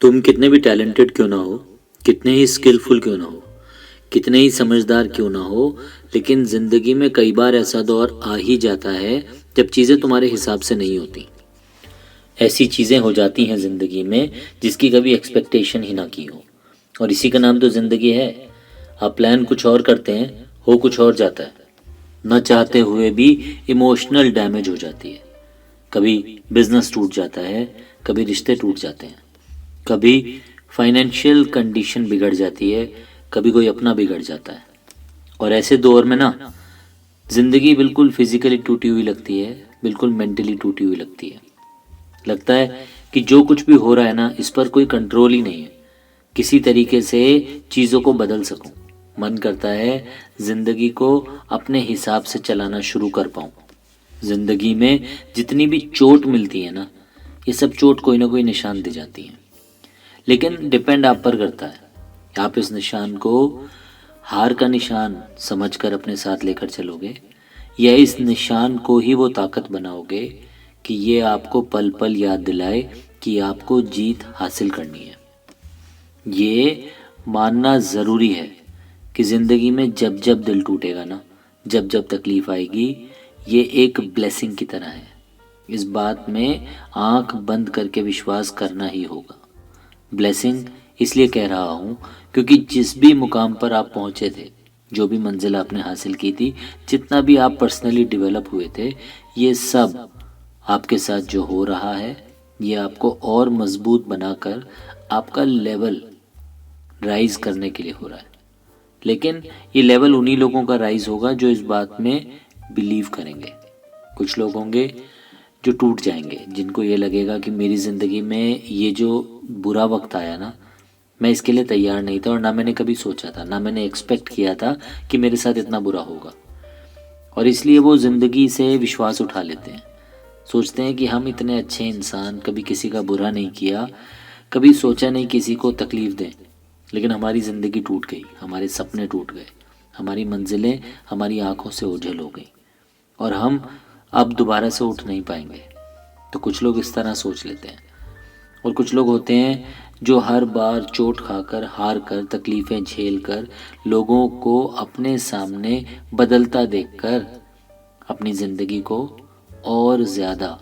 तुम कितने भी टैलेंटेड क्यों ना हो, कितने ही स्किलफुल क्यों ना हो, कितने ही समझदार क्यों ना हो, लेकिन ज़िंदगी में कई बार ऐसा दौर आ ही जाता है जब चीज़ें तुम्हारे हिसाब से नहीं होती। ऐसी चीज़ें हो जाती हैं ज़िंदगी में जिसकी कभी एक्सपेक्टेशन ही ना की हो, और इसी का नाम तो ज़िंदगी है। आप प्लान कुछ और करते हैं, हो कुछ और जाता है। न चाहते हुए भी इमोशनल डैमेज हो जाती है। कभी बिजनेस टूट जाता है, कभी रिश्ते टूट जाते हैं, कभी फाइनेंशियल कंडीशन बिगड़ जाती है, कभी कोई अपना बिगड़ जाता है। और ऐसे दौर में ना जिंदगी बिल्कुल फिजिकली टूटी हुई लगती है, बिल्कुल मेंटली टूटी हुई लगती है। लगता है कि जो कुछ भी हो रहा है ना, इस पर कोई कंट्रोल ही नहीं है, किसी तरीके से चीज़ों को बदल सकूं। मन करता है जिंदगी को अपने हिसाब से चलाना शुरू कर पाऊं। जिंदगी में जितनी भी चोट मिलती है ना, ये सब चोट कोई ना कोई निशान दे जाती है। लेकिन डिपेंड आप पर करता है, आप इस निशान को हार का निशान समझकर अपने साथ लेकर चलोगे, या इस निशान को ही वो ताकत बनाओगे कि ये आपको पल पल याद दिलाए कि आपको जीत हासिल करनी है। ये मानना ज़रूरी है कि ज़िंदगी में जब जब दिल टूटेगा ना, जब जब तकलीफ़ आएगी, ये एक ब्लेसिंग की तरह है। इस बात में आंख बंद करके विश्वास करना ही होगा। ब्लेसिंग इसलिए कह रहा हूँ क्योंकि जिस भी मुकाम पर आप पहुँचे थे, जो भी मंजिल आपने हासिल की थी, जितना भी आप पर्सनली डेवलप हुए थे, ये सब आपके साथ जो हो रहा है, ये आपको और मजबूत बनाकर आपका लेवल राइज करने के लिए हो रहा है। लेकिन ये लेवल उन्हीं लोगों का राइज होगा जो इस बात में बिलीव करेंगे। कुछ लोग होंगे जो टूट जाएंगे, जिनको ये लगेगा कि मेरी ज़िंदगी में ये जो बुरा वक्त आया ना, मैं इसके लिए तैयार नहीं था, और ना मैंने कभी सोचा था, ना मैंने एक्सपेक्ट किया था कि मेरे साथ इतना बुरा होगा। और इसलिए वो ज़िंदगी से विश्वास उठा लेते हैं। सोचते हैं कि हम इतने अच्छे इंसान, कभी किसी का बुरा नहीं किया, कभी सोचा नहीं किसी को तकलीफ़ दें, लेकिन हमारी ज़िंदगी टूट गई, हमारे सपने टूट गए, हमारी मंजिलें हमारी आंखों से ओझल हो गई, और हम अब दोबारा से उठ नहीं पाएंगे। तो कुछ लोग इस तरह सोच लेते हैं। और कुछ लोग होते हैं जो हर बार चोट खाकर, हार कर, तकलीफ़ें झेल कर, लोगों को अपने सामने बदलता देखकर अपनी ज़िंदगी को और ज़्यादा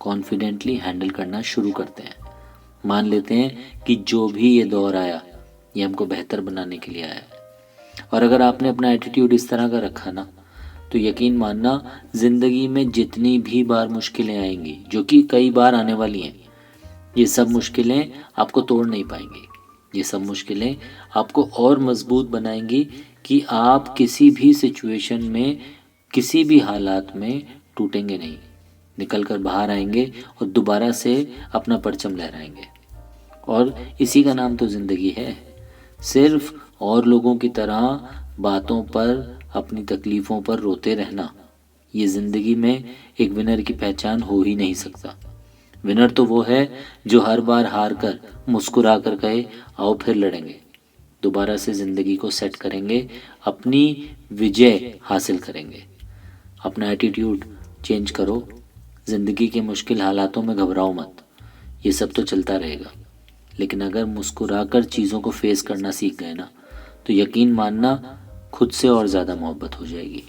कॉन्फिडेंटली हैंडल करना शुरू करते हैं। मान लेते हैं कि जो भी ये दौर आया, ये हमको बेहतर बनाने के लिए आया है। और अगर आपने अपना एटीट्यूड इस तरह का रखा ना, तो यकीन मानना ज़िंदगी में जितनी भी बार मुश्किलें आएंगी, जो कि कई बार आने वाली हैं, ये सब मुश्किलें आपको तोड़ नहीं पाएंगी। ये सब मुश्किलें आपको और मजबूत बनाएंगी कि आप किसी भी सिचुएशन में, किसी भी हालात में टूटेंगे नहीं, निकल कर बाहर आएंगे और दोबारा से अपना परचम लहराएंगे। और इसी का नाम तो ज़िंदगी है। सिर्फ और लोगों की तरह बातों पर, अपनी तकलीफ़ों पर रोते रहना, ये ज़िंदगी में एक विनर की पहचान हो ही नहीं सकता। विनर तो वो है जो हर बार हार कर मुस्कुरा कर कहे, आओ फिर लड़ेंगे, दोबारा से ज़िंदगी को सेट करेंगे, अपनी विजय हासिल करेंगे। अपना एटीट्यूड चेंज करो। ज़िंदगी के मुश्किल हालातों में घबराओ मत, ये सब तो चलता रहेगा। लेकिन अगर मुस्कुराकर चीज़ों को फेस करना सीख गए ना, तो यकीन मानना खुद से और ज़्यादा मोहब्बत हो जाएगी।